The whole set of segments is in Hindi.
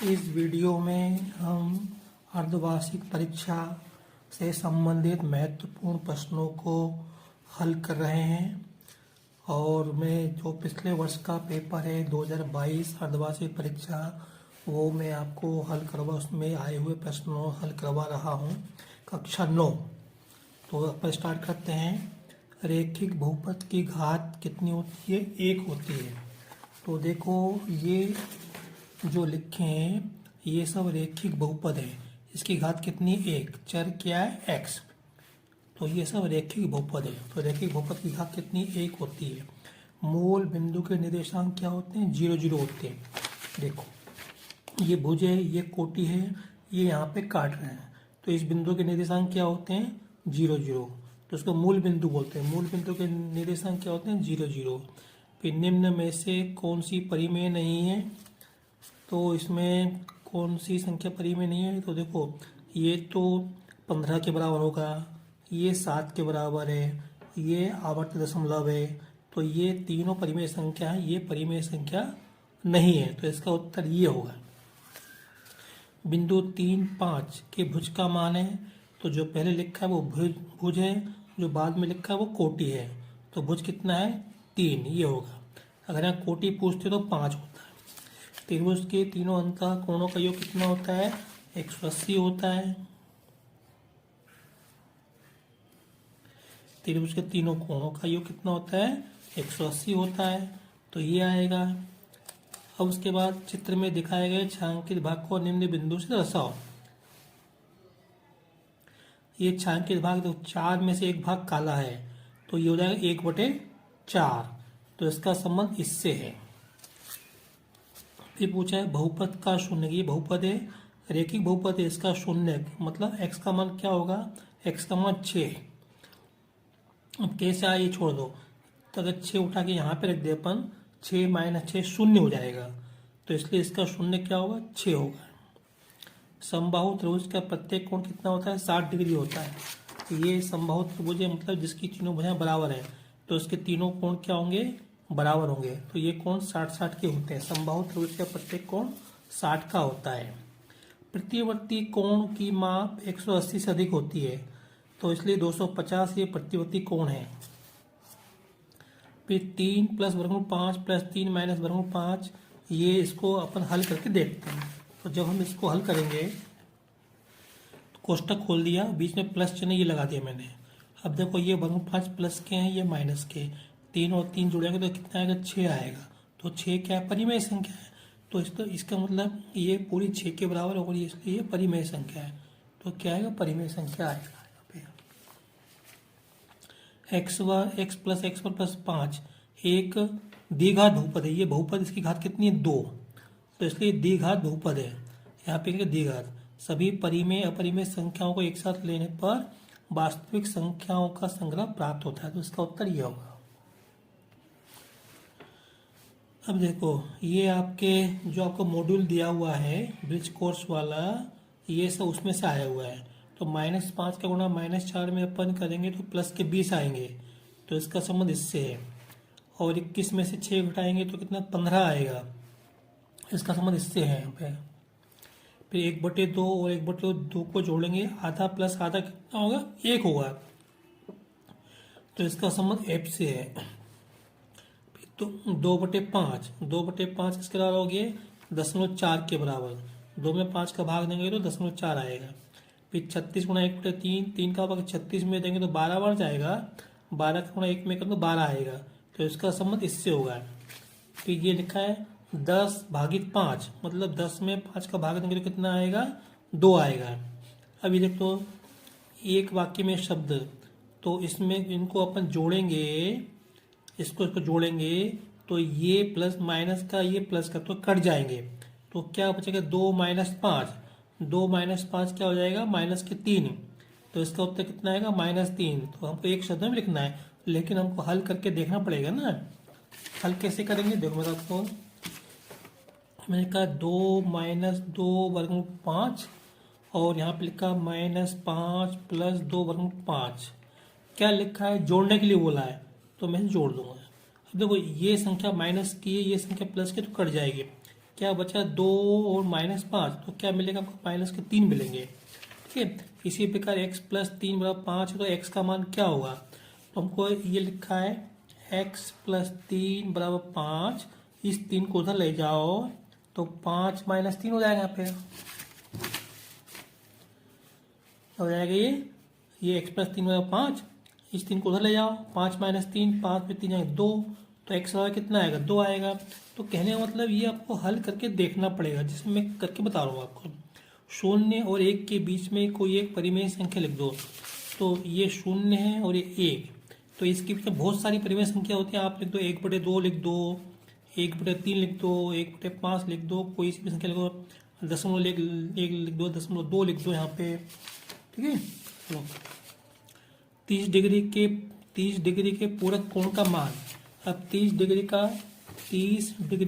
इस वीडियो में हम अर्धवार्षिक परीक्षा से संबंधित महत्वपूर्ण प्रश्नों को हल कर रहे हैं और मैं जो पिछले वर्ष का पेपर है 2022 अर्धवार्षिक परीक्षा वो मैं आपको हल करवा उसमें आए हुए प्रश्नों हल करवा रहा हूँ कक्षा 9। तो अपन स्टार्ट करते हैं। रैखिक बहुपद की घात कितनी होती है? 1 होती है। तो देखो ये जो लिखे हैं ये सब रैखिक बहुपद है। इसकी घात कितनी? 1। चर क्या है? x। तो ये सब रैखिक बहुपद है। तो रैखिक बहुपद की घात कितनी? 1 होती है। मूल बिंदु के निर्देशांक क्या होते हैं? 0 0 होते हैं। देखो ये भुज है, ये कोटि है, ये यहाँ पे काट रहे हैं। तो इस बिंदु के निर्देशांक क्या होते हैं? 0 0। तो उसको मूल बिंदु बोलते हैं। मूल बिंदु के निर्देशांक क्या होते हैं? 0 0। फिर निम्न में से कौन सी परिमेय नहीं है? तो इसमें कौन सी संख्या परिमेय नहीं है? तो देखो ये तो 15 के बराबर होगा, ये 7 के बराबर है, ये आवर्त दशमलव है। तो ये तीनों परिमेय संख्या है, ये परिमेय संख्या नहीं है। तो इसका उत्तर ये होगा। बिंदु 3 5 के भुज का मान है। तो जो पहले लिखा है वो भुज है, जो बाद में लिखा है वो कोटि है। तो भुज कितना है? 3, ये होगा। अगर यहाँ कोटि पूछते तो 5 होता है। त्रिभुज के तीनों अंतः कोणों का योग कितना होता है? 180 होता है। त्रिभुज के तीनों कोणों का योग कितना होता है? 180 होता है। तो ये आएगा। अब उसके बाद चित्र में दिखाए गए छायांकित भाग को निम्न बिंदु से दर्शाओ। ये छायांकित भाग तो 4 में से एक भाग काला है, तो ये हो जाएगा 1/4। तो इसका संबंध इससे है। फिर पूछा है बहुपद का शून्य। ये बहुपद है, रैखिक बहुपद है, इसका शून्य मतलब x का मान क्या होगा? x का मान 6। अब कैसे आए ये छोड़ दो। तो अगर 6 उठा के यहाँ पे रख दे अपन, 6 - 6 शून्य हो जाएगा। तो इसलिए इसका शून्य क्या होगा? 6 होगा। समबाहु त्रिभुज का प्रत्येक कोण कितना होता है? 60 डिग्री होता है। तो ये समबाहु त्रिभुज है, मतलब जिसकी तीनों भुजाएं बराबर है, तो इसके तीनों कोण क्या होंगे? बराबर होंगे। तो ये कोण 60-60 के होते हैं। समबाहु त्रिभुज का प्रत्येक कोण 60 का होता है। प्रतिवर्ती कोण की माप 180 से अधिक होती है, तो इसलिए 250 ये प्रतिवर्ती कोण है। फिर 3 + वर्गमूल 5 + 3 - वर्गमूल 5, ये इसको अपन हल करके देखते हैं। तो जब हम इसको हल करेंगे तो कोष्टक खोल दिया, बीच में प्लस चिन्ह ये लगा दिया मैंने। अब देखो ये वर्गमूल 5 प्लस के हैं, ये माइनस के। 3 और 3 जुड़ेंगे तो कितना आएगा? 6 आएगा। तो 6 क्या है? परिमेय संख्या है। तो इसका मतलब ये पूरी 6 के बराबर होगी, इसलिए ये परिमेय संख्या है। तो क्या आएगा? परिमेय संख्या आएगा। x + x + 5 एक द्विघात बहुपद है। ये बहुपद, इसकी घात कितनी है? 2। तो इसलिए द्विघात बहुपद है। यहाँ पे द्विघात सभी परिमेय अपरिमेय संख्याओं को एक साथ लेने पर वास्तविक संख्याओं का संग्रह प्राप्त होता है। तो इसका उत्तर ये होगा। अब देखो ये आपके जो आपको मॉड्यूल दिया हुआ है ब्रिज कोर्स वाला, ये सब उसमें से आया हुआ है। तो -5 का गुणा -4 में अपन करेंगे तो प्लस के 20 आएंगे। तो इसका संबंध इससे है। और 21 में से 6 घटाएंगे तो कितना? 15 आएगा। इसका संबंध इससे है यहाँ पे। फिर 1/2 और 1/2 को जोड़ेंगे, आधा प्लस आधा कितना होगा? 1 होगा। तो इसका संबंध f से है। तो 2/5 किसके बराबर हो गए? 0.4 के बराबर। 2 में 5 का भाग देंगे तो 0.4 आएगा। फिर 36 × 1/3, 3 का भाग 36 में देंगे तो 12 बढ़ जाएगा। 12 का गुणा 1 में करें तो 12 आएगा। तो इसका संबंध इससे होगा। फिर ये लिखा है 10/5, मतलब 10 में 5 का भाग देंगे तो कितना आएगा? 2 आएगा। अब ये देखो एक वाक्य में शब्द, तो इसमें इनको अपन जोड़ेंगे, इसको जोड़ेंगे तो ये प्लस माइनस का ये प्लस का तो कट जाएंगे। तो क्या बचेगा? 2 - 5। 2 - 5 क्या हो जाएगा? -3। तो इसका उत्तर कितना आएगा? -3। तो हमको एक शब्द में लिखना है, लेकिन हमको हल करके देखना पड़ेगा ना। हल कैसे करेंगे? देखो मैं आपको मैंने कहा 2 - 2 वर्गमूल 5 और यहाँ पे लिखा -5 + 2 वर्गमूल 5। क्या लिखा है? जोड़ने के लिए बोला है, तो मैं जोड़ दूंगा। अब देखो ये संख्या माइनस की है, ये संख्या प्लस की, तो कट जाएगी। क्या बचा 2 और -5, तो क्या मिलेगा हमको माइनस के 3 मिलेंगे। ठीक है, इसी प्रकार x प्लस 3 बराबर 5 है, तो x का मान क्या होगा, तो हमको ये लिखा है x प्लस 3 बराबर 5, इस 3 को उधर ले जाओ तो 5 माइनस 3 हो जाएगा यहाँ पे, हो जाएगा ये x प्लस 3 बराबर 5, इस 3 को उधर ले जाओ, 5 माइनस 3, 5 में 3 आएगा 2, तो x बराबर कितना आएगा 2 आएगा। तो कहने का मतलब ये आपको हल करके देखना पड़ेगा, जिसे मैं करके बता रहा हूँ आपको। 0 और 1 के बीच में कोई एक परिमेय संख्या लिख दो, तो ये 0 है और ये 1, तो इसके पीछे बहुत सारी परिमेय संख्या होती है, आप लिख दो 1/2 लिख दो, 1/3 लिख दो, 1/5 लिख दो, कोई सी भी संख्या लिख दो, 0.1 लिख दो, 0.2 लिख दो यहाँ पे। ठीक है, चलो 30 डिग्री के पूरक कोण का मान। अब 30 डिग्री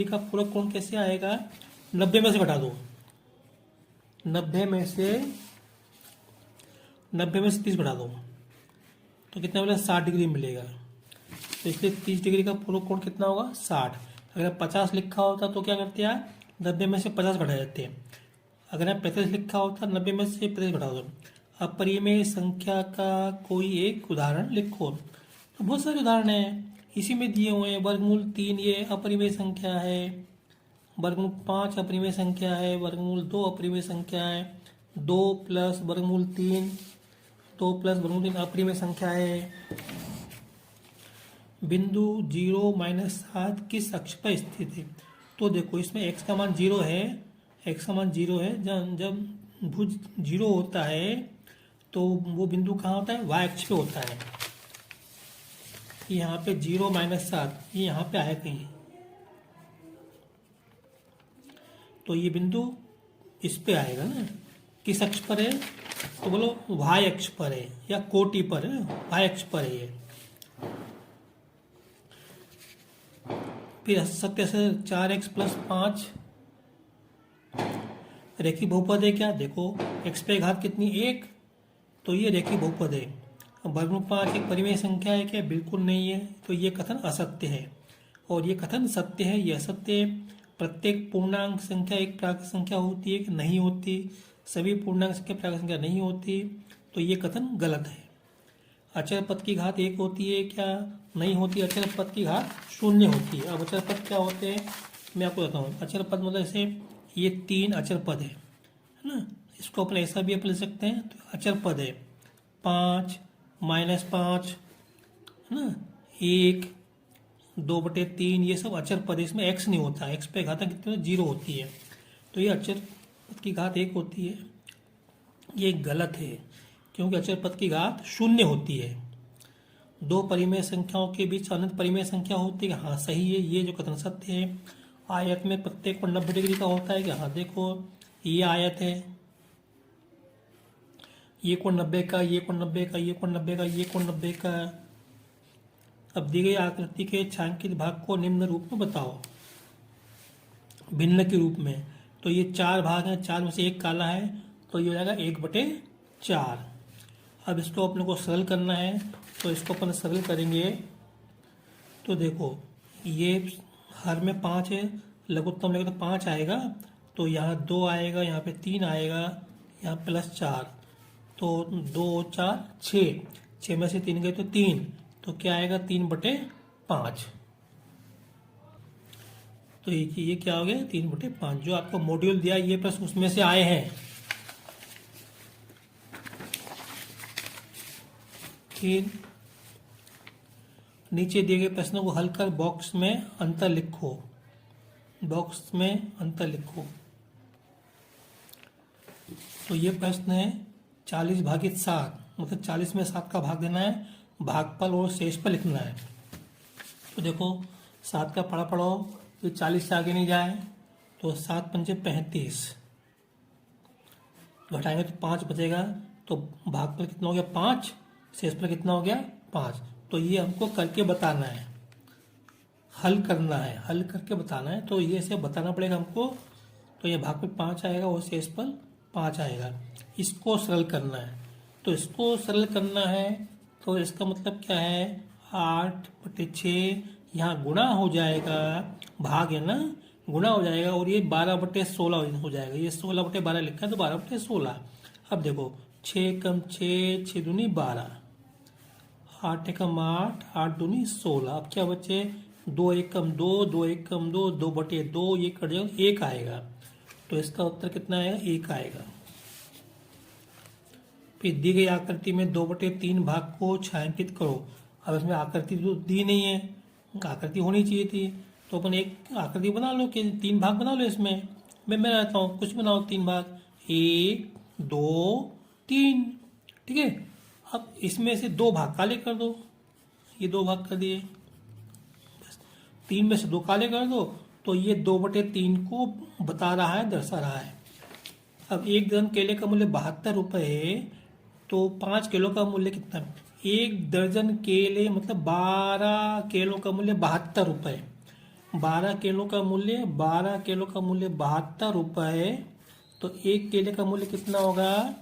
का पूरक कोण कैसे आएगा, 90 में से घटा दो, 90 में से 30 घटा दो, तो कितना मिलेगा 60 डिग्री मिलेगा। तो इसलिए 30 डिग्री का पूरक कोण कितना होगा 60। अगर 50 लिखा होता तो क्या करते हैं, 90 में से 50 घटा देते हैं। अगर 35 लिखा होता 90 में से 35 घटा दो। अपरिमेय संख्या का कोई एक उदाहरण लिखो, तो बहुत सारे उदाहरण हैं इसी में दिए हुए हैं। वर्गमूल 3 ये अपरिमेय संख्या है, वर्गमूल 5 अपरिमेय संख्या है, वर्गमूल 2 अपरिमेय संख्या है, 2 प्लस वर्गमूल 3, 2 प्लस वर्गमूल 3 अपरिमेय संख्या है। बिंदु 0 माइनस 7 किस अक्ष पर स्थित है, तो देखो इसमें x का मान 0 है, x का मान 0 है। जब भुज 0 होता है तो वो बिंदु कहाँ होता है, y अक्ष पे होता है। यहाँ पे 0 माइनस 7 ये यहाँ पे आया कहीं, तो ये बिंदु इस पे आएगा ना, किस अक्ष पर है, तो बोलो y अक्ष पर है या कोटि पर है, y अक्ष पर है ये। फिर सकते से 4x प्लस 5 रेखीय बहुपद है क्या, देखो x पे घात कितनी 1, तो ये रेखीय बहुपद है। वर्गमूल 5 एक परिमेय संख्या है क्या, बिल्कुल नहीं है, तो ये कथन असत्य है। और ये कथन सत्य है, ये असत्य है। प्रत्येक पूर्णांक संख्या एक प्राकृत संख्या होती है कि नहीं होती, सभी पूर्णांक संख्या प्राकृत संख्या नहीं होती, तो ये कथन गलत है। अचर पद की घात 1 होती है क्या, नहीं होती, अचर पद की घात 0 होती है। अब अचर पद क्या होते हैं मैं आपको बताता हूँ। अचर पद मतलब जैसे ये 3 अचर पद है ना, इसको अपन ऐसा भी अपन ले सकते हैं, तो अचर पद है 5 -5 है ना, 1 2/3, ये सब अचर पद है, इसमें x नहीं होता, x पे घात कितनी 0 होती है, तो ये अचर पद की घात 1 होती है। ये गलत है क्योंकि अचर पद की घात 0 होती है। दो परिमेय संख्याओं के बीच अनंत परिमेय संख्या होती है, हाँ सही है, ये जो कथन सत्य है। आयत में प्रत्येक कोण 90 डिग्री का होता है कि, हाँ देखो ये आयत है, ये कोण 90 का, ये कोण 90 का, ये कोण 90 का, ये कोण 90 का। अब दी गई आकृति के छायांकित भाग को निम्न रूप में बताओ, भिन्न के रूप में। तो ये 4 भाग हैं, 4 में से एक काला है, तो ये हो जाएगा 1/4। अब इसको अपने को सरल करना है, तो इसको अपन सरल करेंगे। तो देखो ये हर में 5 है, लघुत्तम लेंगे तो 5 आएगा, तो यहाँ 2 आएगा, यहाँ पे 3 आएगा, यहाँ +4, तो 2 4 6, 6 में से 3 गए तो 3, तो क्या आएगा 3/5। तो ये क्या हो गया 3/5। जो आपको मॉड्यूल दिया ये प्रश्न उसमें से आए हैं। फिर नीचे दिए गए प्रश्नों को हल कर बॉक्स में अंतर लिखो, बॉक्स में अंतर लिखो। तो ये प्रश्न है 40/7, मतलब 40 में 7 का भाग देना है, भागफल और शेषफल लिखना है। तो देखो 7 का पढ़ा पढ़ो, ये 40 से आगे नहीं जाए, तो 7 पंचे 35, घटाएंगे तो 5 बचेगा, तो भागफल कितना हो गया 5, शेषफल कितना हो गया 5। तो ये हमको करके बताना है, हल करना है, हल करके बताना है, तो ये से बताना पड़ेगा हमको। तो ये भागफल 5 आएगा और शेषफल 5 आएगा, इसको सरल करना है। तो इसको सरल करना है, तो इसका मतलब क्या है 8/6, यहाँ गुणा हो जाएगा, भाग है ना, गुणा हो जाएगा और ये 12/16 हो जाएगा। ये 16/12 लिखा है तो 12/16। अब देखो 6 कम 6, 6 दूनी 12, 8 एकम 8, 8 दूनी 16। अब क्या बचे 2 एकम 2, 2 एकम 2, 2/2, ये कट जाएगा 1 आएगा। तो इसका उत्तर कितना आएगा 1 आएगा। फिर दी गई आकृति में 2/3 भाग को छायांकित करो। अब इसमें आकृति तो दी नहीं है, आकृति होनी चाहिए थी, तो अपन एक आकृति बना लो कि 3 भाग बना लो। इसमें मैं रहता हूँ, कुछ बनाओ 3 भाग, 1 2 3, ठीक है। अब इसमें से 2 भाग काले कर दो, ये 2 भाग कर दिए, 3 में से 2 काले कर दो, तो ये 2/3 को बता रहा है, दर्शा रहा है। अब 1 दर्जन केले का मूल्य 72 रुपये है, तो 5 किलो का मूल्य कितना है? 1 दर्जन केले मतलब 12 किलो का मूल्य 72 रुपये। 12 किलो का मूल्य 72 रुपये, तो 1 केले का मूल्य कितना होगा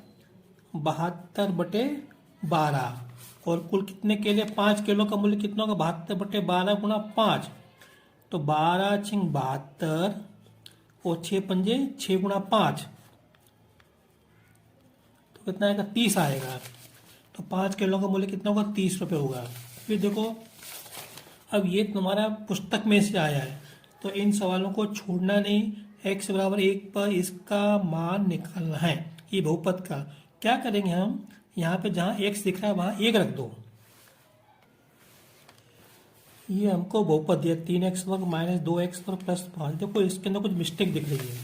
72/12। और कुल कितने केले? 5 किलो का मूल्य कितना होगा 72/12 गुणा 5, तो 12 × 72 और 6 पंजे 6 गुणा 5, तो कितना आएगा 30 आएगा। तो 5 किलो का मूल्य कितना होगा 30 रुपये होगा। फिर देखो, अब ये तुम्हारा पुस्तक में से आया है, तो इन सवालों को छोड़ना नहीं। x = 1 पर इसका मान निकालना है, ये बहुपद का। क्या करेंगे हम, यहाँ पे जहाँ x दिख रहा है वहाँ 1 रख दो। ये हमको बहुपद दिया 3x² - 2x² + 5। देखो इसके अंदर कुछ मिस्टेक दिख रही है।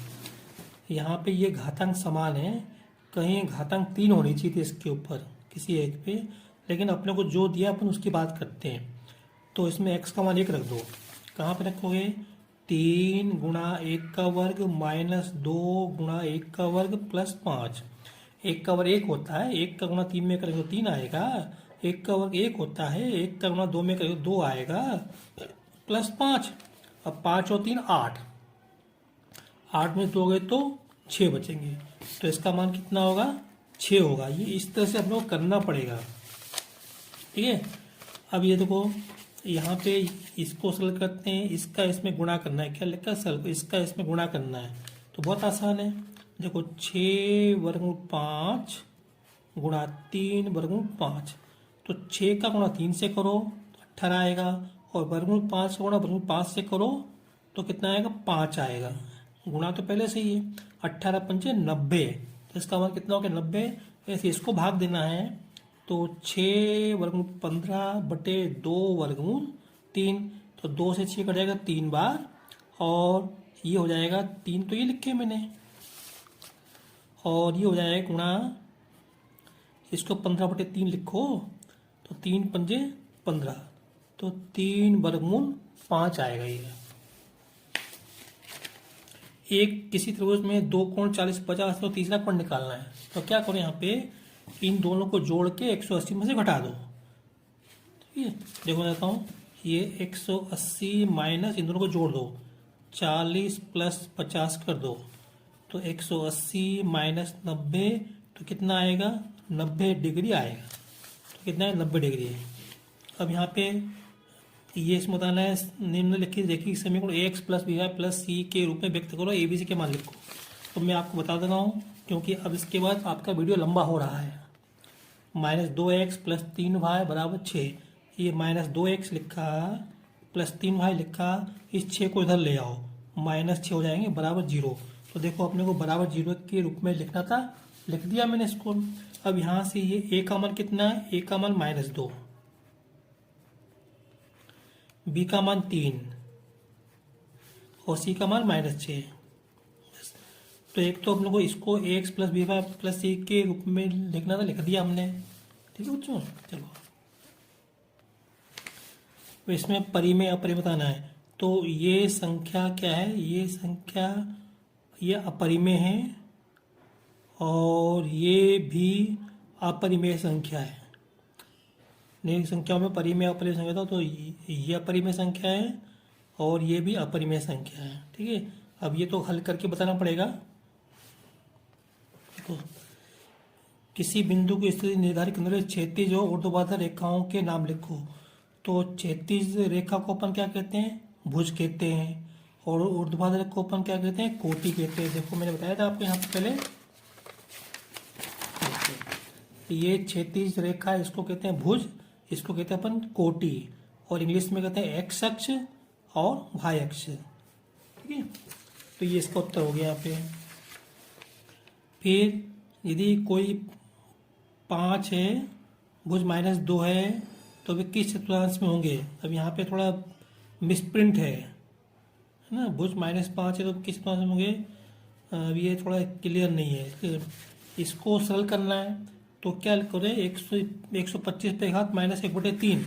यहाँ पे ये घातांक समान है, कहीं घातांक 3 होनी चाहिए थी इसके ऊपर किसी एक पे, लेकिन अपने को जो दिया अपन उसकी बात करते हैं। तो इसमें x का मान 1 रख दो। कहाँ पे रखोगे? 3 × 1 का वर्ग - 2 × 1 का वर्ग + 5। 1 का वर्ग 1 होता है, 1 का गुणा 3 में करेंगे तो 3 आएगा। 1 का वर्ग 1 होता है, 1 का गुणा 2 में करेंगे तो 2 आएगा, + 5। अब 5 और 3 8, 8 में 2 गए तो 6 बचेंगे, तो इसका मान कितना होगा 6 होगा। ये इस तरह से हम लोग करना पड़ेगा, ठीक है। अब ये देखो यहाँ पे इसको सरल करते हैं, इसका इसमें गुणा करना है। क्या लिखा है? सरल, इसका इसमें गुणा करना है, तो बहुत आसान है। देखो 6 वर्गमूल 5 गुणा 3 वर्गमूल 5, तो 6 का गुणा 3 से करो तो 18 आएगा, और वर्गमूल 5 का गुणा वर्गमूल 5 से करो तो कितना आएगा 5 आएगा। गुणा तो पहले से ही है, 18 × 5 = 90, तो इसका मान कितना हो गया 90। ऐसे इसको भाग देना है, तो 6 वर्गमूल 15/2 वर्गमूल 3, तो 2 से 6 कट जाएगा 3 बार, और ये हो जाएगा 3, तो ये लिखे मैंने, और ये हो जाएगा गुणा, इसको 15/3 लिखो, तो 3 पंजे 15, तो 3 वर्गमूल 5 आएगा। ये एक किसी त्रिभुज में 2 कोण 40 50, तो तीसरा कोण निकालना है। तो क्या करो, यहाँ पे इन दोनों को जोड़ के 180 में से घटा दो, ठीक है। देखो देता हूँ, ये 180 माइनस इन दोनों को जोड़ दो, 40 + 50 कर दो, तो 180 माइनस 90, तो कितना आएगा 90 डिग्री आएगा। तो कितना है 90 डिग्री है। अब यहाँ पे ये इसमें बताना है, निम्नलिखित रेखीय समीकरण ax + by + c के रूप में व्यक्त करो, abc के मान लिखो। तो मैं आपको बता दे रहा हूँ, क्योंकि अब इसके बाद आपका वीडियो लंबा हो रहा है। -2x + 3y = 6, ये -2x लिखा + 3y लिखा, इस 6 को इधर ले आओ, -6 हो जाएंगे = 0। तो देखो अपने को = 0 के रूप में लिखना था, लिख दिया मैंने इसको। अब यहाँ से ये a का मान कितना है? a का मान -2, b का मान 3 और c का मान -6। तो एक तो हम लोग को इसको ax + by + c के रूप में लिखना था, लिख दिया हमने, ठीक है बच्चों। चलो तो इसमें परिमेय अपरिमेय बताना है। तो ये संख्या क्या है? ये संख्या ये अपरिमेय है, और ये भी अपरिमेय संख्या है। नई संख्याओं में परिमेय अपरिमेय संख्या था, तो ये अपरिमेय संख्या है और ये भी अपरिमेय संख्या है, ठीक है। अब ये तो हल करके बताना पड़ेगा। देखो, किसी बिंदु की स्थिति निर्धारित करने के लिए क्षैतिज और ऊर्ध्वाधर रेखाओं के नाम लिखो। तो क्षैतिज रेखा को अपन क्या कहते हैं? भुज कहते हैं, और ऊर्ध्वाधर को अपन क्या कहते हैं, कोटि कहते हैं। देखो मैंने बताया था आपको यहाँ पे पहले, ये क्षैतिज रेखा इसको कहते हैं भुज, इसको कहते हैं अपन कोटि, और इंग्लिश में कहते हैं एक्स अक्ष और वाई अक्ष। ठीक है, तो ये इसका उत्तर हो गया यहाँ पे। फिर यदि कोई 5 है, भुज -2 है, तो वे किस चतुर्थांश में होंगे। अब यहाँ पे थोड़ा मिसप्रिंट है ना, भुज -5 है तो किस चतुर्थांश में होंगे, अब ये थोड़ा क्लियर नहीं है। इसको सरल करना है तो क्या करें, 125 पे घात -1/3,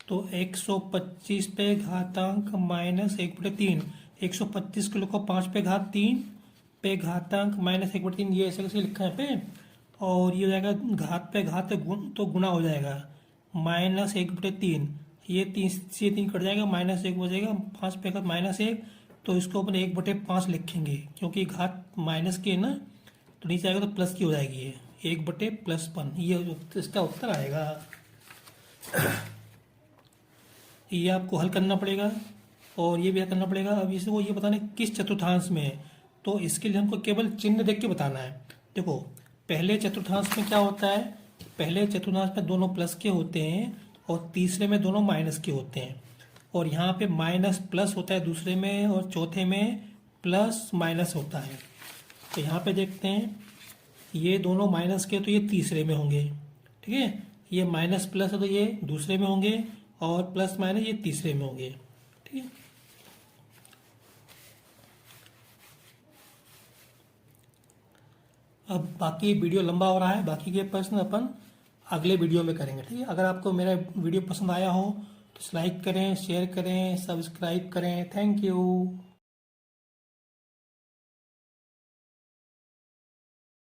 तो 125 पे घातांक -1/3, 125 को लिखो 5 पे घात 3 पे घातांक -1/3, ये ऐसे कैसे लिखा है पे, और ये हो जाएगा घात पे घात तो गुणा हो जाएगा, -1/3, ये 3 से 3 कट जाएगा, -1 बचेगा, 5 पे घात -1, तो इसको अपन 1/5 लिखेंगे, क्योंकि घात माइनस की है ना, तो नीचे आएगा तो प्लस की हो जाएगी, ये 1/+1, ये इसका उत्तर आएगा। ये आपको हल करना पड़ेगा और ये भी हल करना पड़ेगा। अब इसको ये बताना है किस चतुर्थांश में है, तो इसके लिए हमको केवल चिन्ह देख के बताना है। देखो पहले चतुर्थांश में क्या होता है, पहले चतुर्थांश में दोनों प्लस के होते हैं और तीसरे में दोनों माइनस के होते हैं, और यहाँ पे माइनस प्लस होता है दूसरे में, और चौथे में प्लस माइनस होता है। तो यहाँ पे देखते हैं, ये दोनों माइनस के तो ये तीसरे में होंगे, ठीक है, ये माइनस प्लस है तो ये दूसरे में होंगे, और प्लस माइनस ये तीसरे में होंगे। ठीक है, अब बाकी वीडियो लंबा हो रहा है, बाकी के प्रश्न अपन अगले वीडियो में करेंगे। ठीक है, अगर आपको मेरा वीडियो पसंद आया हो तो लाइक करें, शेयर करें, सब्सक्राइब करें। Thank you.